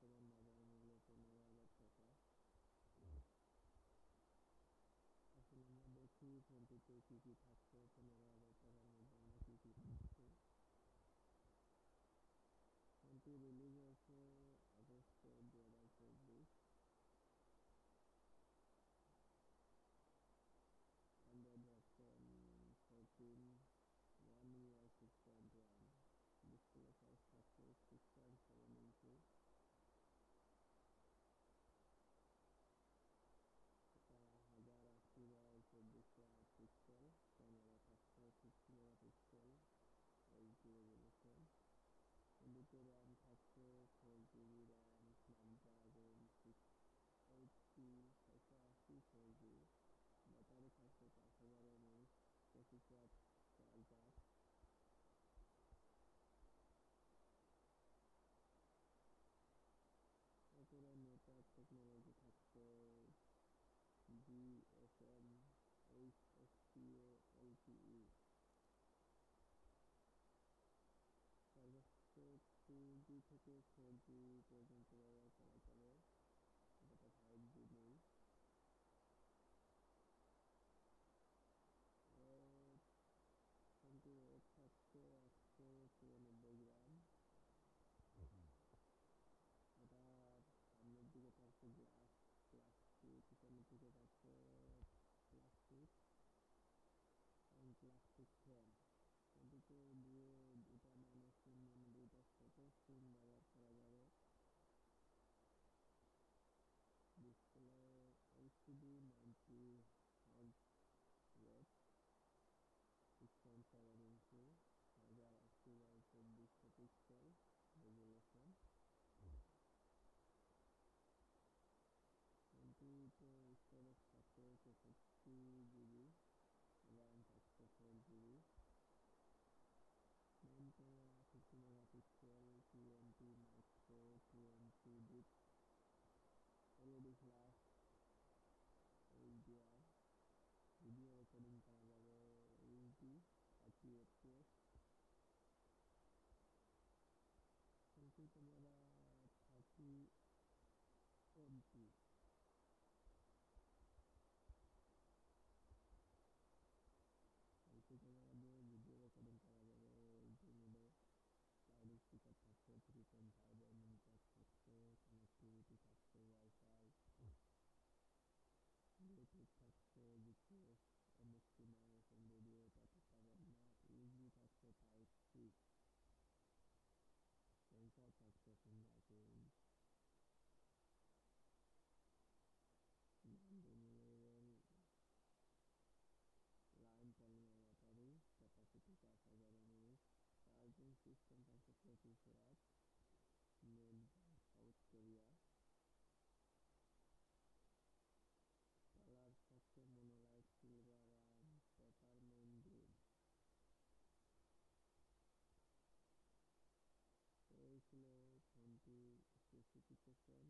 বর্তমান বাজার মূল্য 15,000 টাকা। আসলে আমরা দেখি ফোনটিতে কি কি থাকছে, 15,000 টাকার মধ্যে আমরা কি কি পাচ্ছি। ফোনটি রিলিজ হয়েছে August 2024। Android version 14 1UI 6.1। Display size থাকছে 6.7 ইঞ্চি। এটা 1080x2400 পিক্সেল। ক্যামেরা থাকছে 50 মেগাপিক্সেল এইচডি রেজলিউশন। ফোনটিতে র্যাম থাকছে 4 GB RAM, Snapdragon 680 680 4G। Battery থাকছে 5000 mAh, 25 ওয়াট চার্জার। এরপরে নেটওয়ার্ক টেকনোলজি থাকছে GSM HSPA LTE। সর্বোচ্চ 2G থেকে 4G পর্যন্ত ব্যবহার করা যাবে, যেটা 5G নেই। ফোনটির ওয়েট থাকছে 194 গ্রাম। এটার সামনের দিকে থাকছে গ্লাস প্লাস্টিক, পিছনের দিকে থাকছে প্লাস্টিক এবং প্লাস্টিক ফ্রেম। ফোনটিতে দুইটা ন্যানো সিম, মানে দুইটা ছোট সিম ব্যবহার করা যাবে। ডিসপ্লে LCD 90 Hz রেট, 6.7 ইঞ্চি, 1080x2400 পিক্সেল রেজুলেশন। ফোনটিতে স্টোরেজ থাকছে 64 GB, র্যাম থাকছে 4 GB। Main camera 50 megapixel, 2MP micro, 2MP deep, LED flash, HDR। Video recording করা যাবে HD 30 FPS। Selfie camera 30 MP। Selfie camera দিয়ে ভিডিও রেকর্ডিং করা যাবে HD মোডে। Loud speaker থাকছে 3.5 mm জ্যাক থাকছে, কানেক্টিভিটি থাকছে ওয়াইফাই, ব্লুটুথ থাকছে, জিপিএস, NFC 9, FM রেডিও এটা তো পাবেন না। USB থাকছে টাইপ সি। সেন্সর থাকছে fingerprint, non removable line polymer battery, capacity 5000 mAh। Charging system থাকছে 25 watt, made by South Korea. Colour থাকছে মোনোলাইট, সিলভার আর পেপার মেইন গ্রিন। তো এই ছিল ফোনটির স্পেসিফিকেশন।